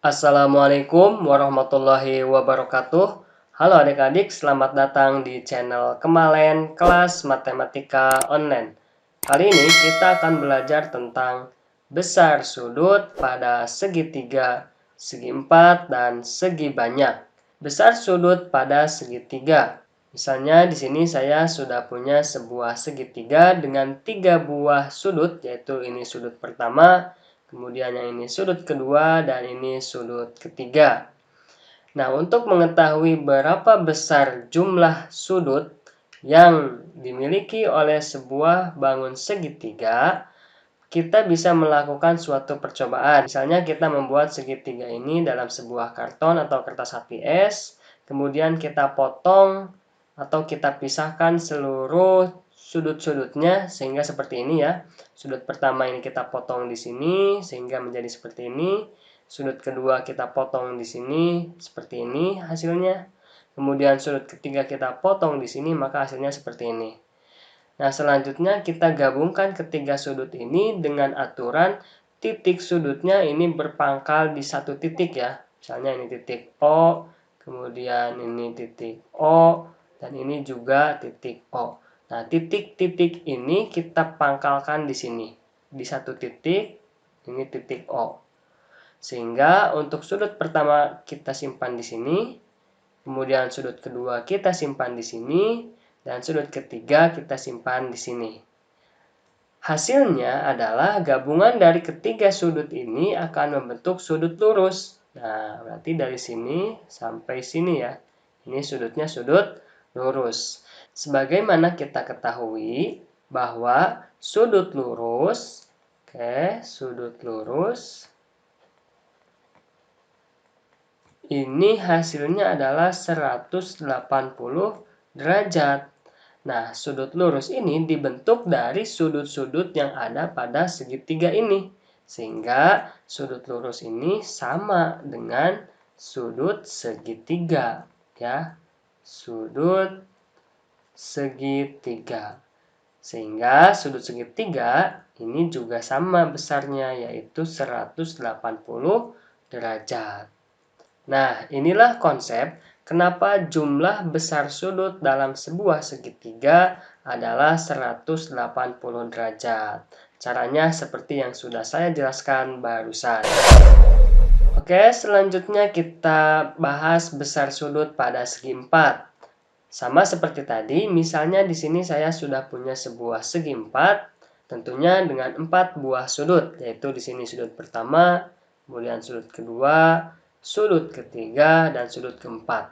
Assalamualaikum warahmatullahi wabarakatuh. Halo adik-adik, selamat datang di channel Kemalen Kelas Matematika Online. Kali ini kita akan belajar tentang besar sudut pada segitiga, segi empat, dan segi banyak. Besar sudut pada segitiga. Misalnya di sini saya sudah punya sebuah segitiga dengan 3 buah sudut, yaitu ini sudut pertama, kemudian yang ini sudut kedua, dan ini sudut ketiga. Nah, untuk mengetahui berapa besar jumlah sudut yang dimiliki oleh sebuah bangun segitiga, kita bisa melakukan suatu percobaan. Misalnya kita membuat segitiga ini dalam sebuah karton atau kertas HPS, kemudian kita potong atau kita pisahkan seluruh sudut-sudutnya sehingga seperti ini ya. Sudut pertama ini kita potong di sini sehingga menjadi seperti ini. Sudut kedua kita potong di sini seperti ini hasilnya. Kemudian sudut ketiga kita potong di sini maka hasilnya seperti ini. Nah, selanjutnya kita gabungkan ketiga sudut ini dengan aturan titik sudutnya ini berpangkal di satu titik ya. Misalnya ini titik O, kemudian ini titik O, dan ini juga titik O. Nah, titik-titik ini kita pangkalkan di sini. Di satu titik, ini titik O. Sehingga untuk sudut pertama kita simpan di sini, kemudian sudut kedua kita simpan di sini, dan sudut ketiga kita simpan di sini. Hasilnya adalah gabungan dari ketiga sudut ini akan membentuk sudut lurus. Nah, berarti dari sini sampai sini ya. Ini sudutnya sudut lurus. Sebagaimana kita ketahui bahwa sudut lurus, sudut lurus ini hasilnya adalah 180 derajat. Nah, sudut lurus ini dibentuk dari sudut-sudut yang ada pada segitiga ini. Sehingga sudut lurus ini sama dengan sudut segitiga. Ya, sudut segitiga. Sehingga sudut segitiga ini juga sama besarnya, yaitu 180 derajat. Nah, inilah konsep kenapa jumlah besar sudut dalam sebuah segitiga adalah 180 derajat. Caranya seperti yang sudah saya jelaskan barusan. Oke, selanjutnya kita bahas besar sudut pada segi empat. Sama seperti tadi, misalnya di sini saya sudah punya sebuah segi empat, tentunya dengan 4 buah sudut, yaitu di sini sudut pertama, kemudian sudut kedua, sudut ketiga, dan sudut keempat.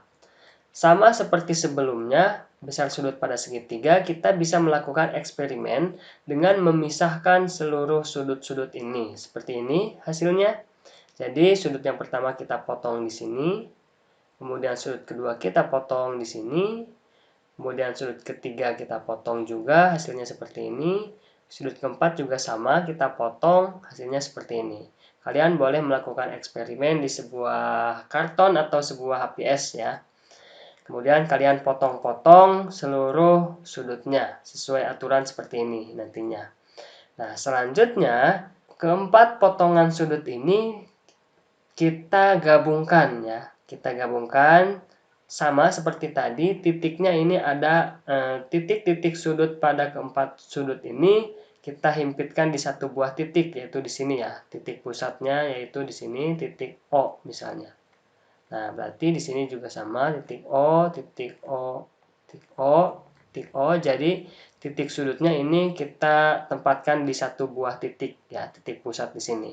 Sama seperti sebelumnya, besar sudut pada segitiga, kita bisa melakukan eksperimen dengan memisahkan seluruh sudut-sudut ini. Seperti ini hasilnya. Jadi sudut yang pertama kita potong di sini, kemudian sudut kedua kita potong di sini, kemudian sudut ketiga kita potong juga, hasilnya seperti ini. Sudut keempat juga sama, kita potong, hasilnya seperti ini. Kalian boleh melakukan eksperimen di sebuah karton atau sebuah HPS ya. Kemudian kalian potong-potong seluruh sudutnya sesuai aturan seperti ini nantinya. Nah, selanjutnya keempat potongan sudut ini kita gabungkan ya. Kita gabungkan sama seperti tadi, titiknya ini ada titik-titik sudut pada keempat sudut ini kita himpitkan di satu buah titik, yaitu di sini ya. Titik pusatnya yaitu di sini titik O misalnya. Nah, berarti di sini juga sama, titik O, titik O, titik O, titik O. Jadi titik sudutnya ini kita tempatkan di satu buah titik ya, titik pusat di sini.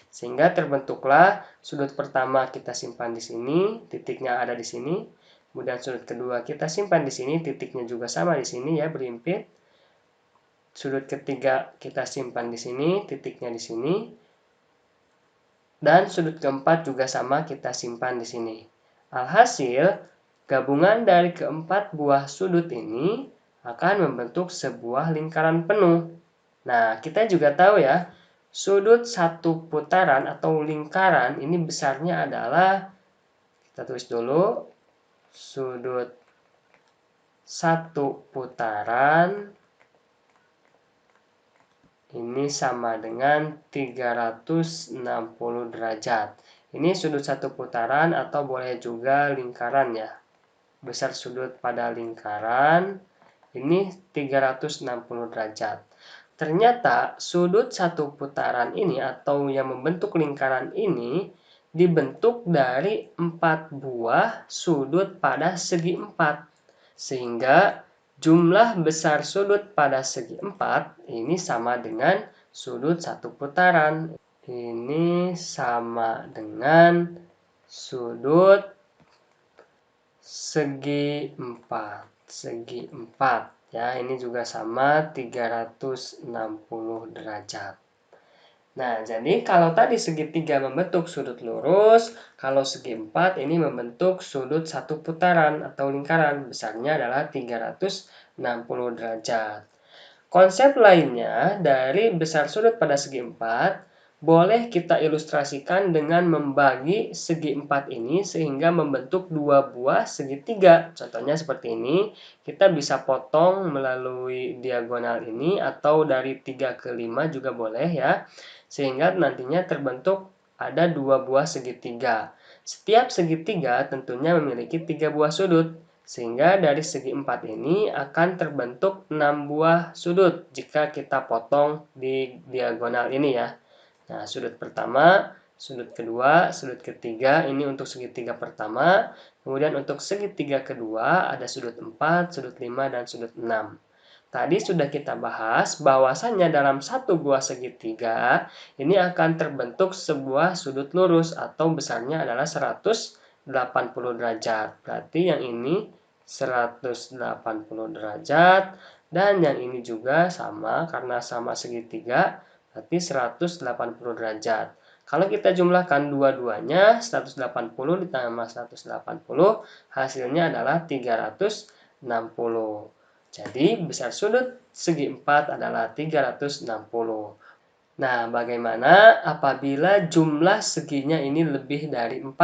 Sehingga terbentuklah sudut pertama kita simpan di sini, titiknya ada di sini. Kemudian sudut kedua kita simpan di sini, titiknya juga sama di sini ya, berhimpit. Sudut ketiga kita simpan di sini, titiknya di sini. Dan sudut keempat juga sama kita simpan di sini. Alhasil, gabungan dari keempat buah sudut ini akan membentuk sebuah lingkaran penuh. Nah, kita juga tahu ya, sudut satu putaran atau lingkaran ini besarnya adalah, kita tulis dulu, sudut satu putaran ini sama dengan 360 derajat. Ini sudut satu putaran atau boleh juga lingkaran ya. Besar sudut pada lingkaran ini 360 derajat. Ternyata sudut satu putaran ini atau yang membentuk lingkaran ini dibentuk dari 4 buah sudut pada segi 4. Sehingga jumlah besar sudut pada segi 4 ini sama dengan sudut satu putaran. Ini sama dengan sudut segi 4. Segi 4 ya, ini juga sama 360 derajat. Nah, jadi kalau tadi segitiga membentuk sudut lurus, kalau segi 4 ini membentuk sudut satu putaran atau lingkaran, besarnya adalah 360 derajat. Konsep lainnya dari besar sudut pada segi 4 boleh kita ilustrasikan dengan membagi segi 4 ini sehingga membentuk dua buah segitiga. Contohnya seperti ini, kita bisa potong melalui diagonal ini atau dari 3 ke 5 juga boleh ya. Sehingga nantinya terbentuk ada dua buah segitiga. Setiap segitiga tentunya memiliki 3 buah sudut. Sehingga dari segi 4 ini akan terbentuk 6 buah sudut jika kita potong di diagonal ini ya. Nah, sudut pertama, sudut kedua, sudut ketiga, ini untuk segitiga pertama. Kemudian untuk segitiga kedua ada sudut 4, sudut 5, dan sudut 6. Tadi sudah kita bahas bahwasannya dalam satu buah segitiga ini akan terbentuk sebuah sudut lurus atau besarnya adalah 180 derajat. Berarti yang ini 180 derajat dan yang ini juga sama karena sama segitiga berarti 180 derajat. Kalau kita jumlahkan dua-duanya 180 ditambah 180 hasilnya adalah 360. Jadi besar sudut segi 4 adalah 360. Nah, bagaimana apabila jumlah seginya ini lebih dari 4?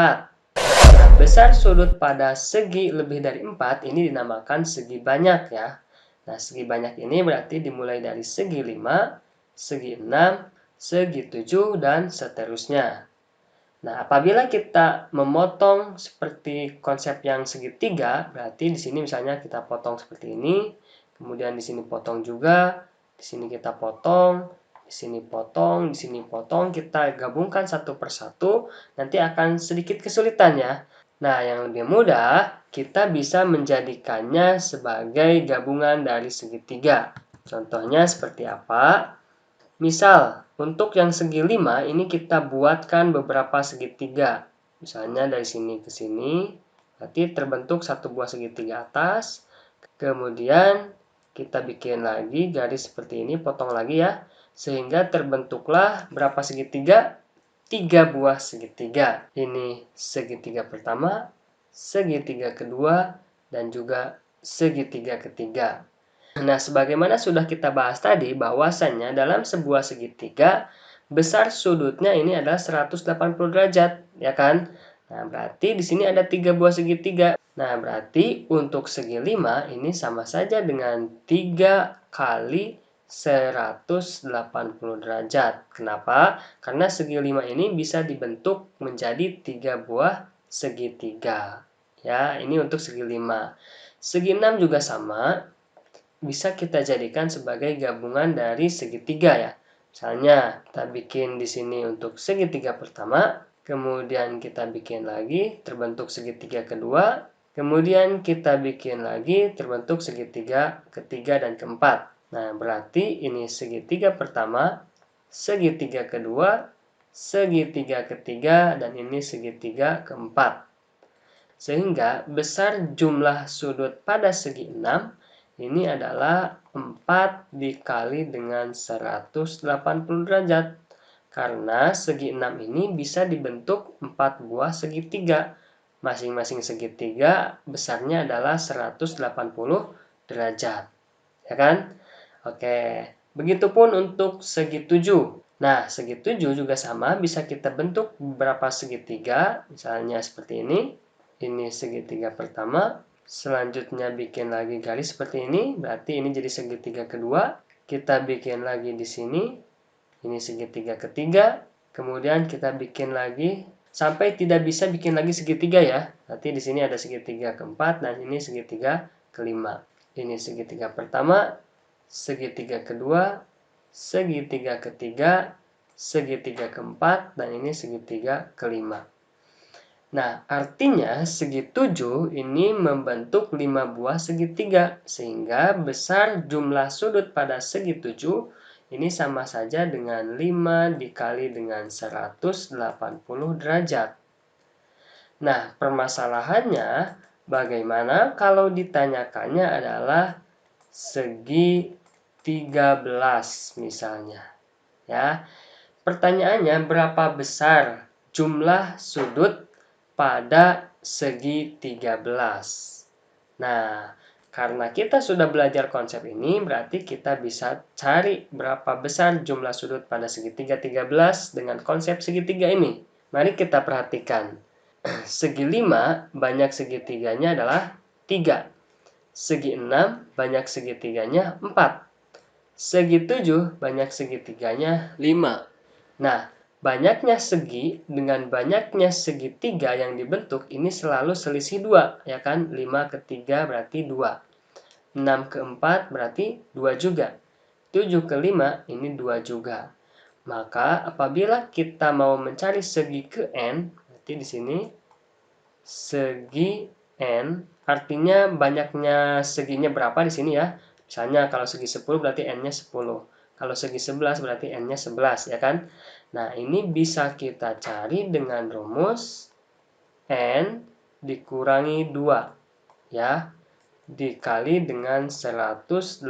Nah, besar sudut pada segi lebih dari 4 ini dinamakan segi banyak ya. Nah, segi banyak ini berarti dimulai dari segi 5, segi 6, segi 7, dan seterusnya. Nah, apabila kita memotong seperti konsep yang segitiga, berarti di sini misalnya kita potong seperti ini, kemudian di sini potong juga, di sini kita potong, di sini potong, di sini potong, kita gabungkan satu persatu, nanti akan sedikit kesulitan ya. Nah, yang lebih mudah, kita bisa menjadikannya sebagai gabungan dari segitiga. Contohnya seperti apa? Misal, untuk yang segi 5, ini kita buatkan beberapa segitiga. Misalnya dari sini ke sini, berarti terbentuk satu buah segitiga atas. Kemudian, kita bikin lagi garis seperti ini, potong lagi ya. Sehingga terbentuklah berapa segitiga? 3 buah segitiga. Ini segitiga pertama, segitiga kedua, dan juga segitiga ketiga. Nah, sebagaimana sudah kita bahas tadi, bahwasannya dalam sebuah segitiga, besar sudutnya ini adalah 180 derajat, ya kan? Nah, berarti di sini ada 3 buah segitiga. Nah, berarti untuk segi 5 ini sama saja dengan 3 kali 180 derajat. Kenapa? Karena segi 5 ini bisa dibentuk menjadi 3 buah segitiga. Ya, ini untuk segi 5. Segi 6 juga sama, bisa kita jadikan sebagai gabungan dari segitiga ya. Misalnya, kita bikin di sini untuk segitiga pertama, kemudian kita bikin lagi terbentuk segitiga kedua, kemudian kita bikin lagi terbentuk segitiga ketiga dan keempat. Nah, berarti ini segitiga pertama, segitiga kedua, segitiga ketiga, dan ini segitiga keempat. Sehingga besar jumlah sudut pada segi 6 ini adalah 4 dikali dengan 180 derajat. Karena segi 6 ini bisa dibentuk 4 buah segitiga. Masing-masing segitiga besarnya adalah 180 derajat. Ya kan? Oke, begitupun untuk segi 7. Nah, segi 7 juga sama, bisa kita bentuk beberapa segitiga, misalnya seperti ini. Ini segitiga pertama, selanjutnya bikin lagi garis seperti ini, berarti ini jadi segitiga kedua. Kita bikin lagi di sini, ini segitiga ketiga. Kemudian kita bikin lagi sampai tidak bisa bikin lagi segitiga ya. Berarti di sini ada segitiga keempat dan ini segitiga kelima. Ini segitiga pertama, segitiga kedua, segitiga ketiga, segitiga keempat, dan ini segitiga kelima. Nah, artinya segi 7 ini membentuk 5 buah segitiga, sehingga besar jumlah sudut pada segi 7 ini sama saja dengan 5 dikali dengan 180 derajat. Nah, permasalahannya bagaimana kalau ditanyakannya adalah segi 13 misalnya. Ya, pertanyaannya berapa besar jumlah sudut pada segi 13. Nah, karena kita sudah belajar konsep ini, berarti kita bisa cari berapa besar jumlah sudut pada segitiga 13 dengan konsep segitiga ini. Mari kita perhatikan. Segi 5 banyak segitiganya adalah 3. Segi 6 banyak segitiganya 4. Segi 7 banyak segitiganya 5. Nah, banyaknya segi dengan banyaknya segitiga yang dibentuk ini selalu selisih 2, ya kan? 5 ke 3 berarti 2. 6 ke 4 berarti 2 juga. 7 ke 5 ini 2 juga. Maka apabila kita mau mencari segi ke n, berarti di sini segi n artinya banyaknya seginya berapa di sini ya. Misalnya kalau segi 10 berarti n-nya 10. Kalau segi 11 berarti n-nya 11 ya kan. Nah, ini bisa kita cari dengan rumus n dikurangi 2 ya, dikali dengan 180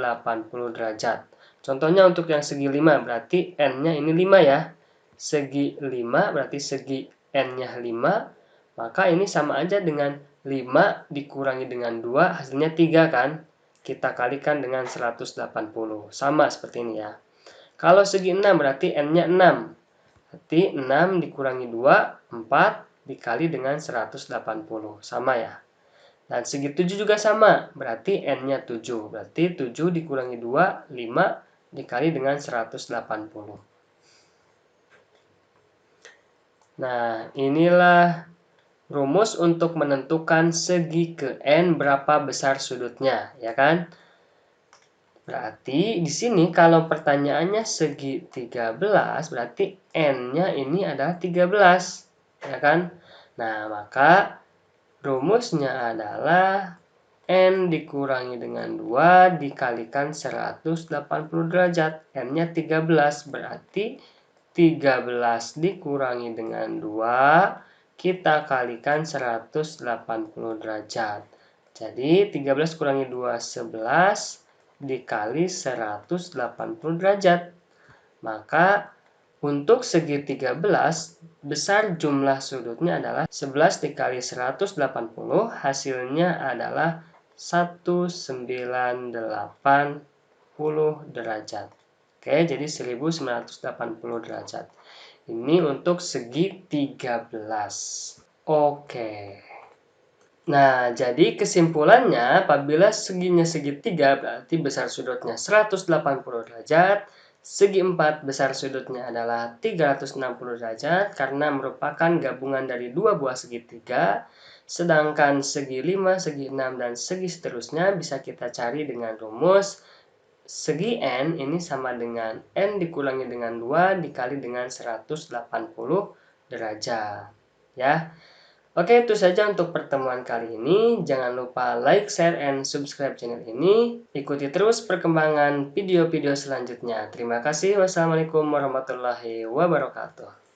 derajat. Contohnya untuk yang segi 5 berarti n-nya ini 5 ya. Segi 5 berarti segi n-nya 5. Maka ini sama aja dengan 5 dikurangi dengan 2, hasilnya 3 kan? Kita kalikan dengan 180. Sama seperti ini ya. Kalau segi 6 berarti n-nya 6. Berarti 6 dikurangi 2, 4 dikali dengan 180. Sama ya. Dan segi 7 juga sama. Berarti n-nya 7. Berarti 7 dikurangi 2, 5 dikali dengan 180. Nah, inilah rumus untuk menentukan segi ke n berapa besar sudutnya, ya kan? Berarti di sini kalau pertanyaannya segi 13, berarti n-nya ini adalah 13, ya kan? Nah, maka rumusnya adalah n dikurangi dengan 2 dikalikan 180 derajat. N-nya 13, berarti 13 dikurangi dengan 2 kita kalikan 180 derajat. Jadi 13 kurangi 2, 11 dikali 180 derajat. Maka untuk segi 13, besar jumlah sudutnya adalah 11 dikali 180, hasilnya adalah 198 derajat. Oke, jadi 1980 derajat. Ini untuk segi 13. Oke. Nah, jadi kesimpulannya apabila seginya segitiga berarti besar sudutnya 180 derajat, segi 4 besar sudutnya adalah 360 derajat karena merupakan gabungan dari dua buah segitiga, sedangkan segi 5, segi 6, dan segi seterusnya bisa kita cari dengan rumus segi n ini sama dengan n dikurangi dengan 2 dikali dengan 180 derajat. Ya. Oke, itu saja untuk pertemuan kali ini. Jangan lupa like, share, and subscribe channel ini. Ikuti terus perkembangan video-video selanjutnya. Terima kasih. Wassalamualaikum warahmatullahi wabarakatuh.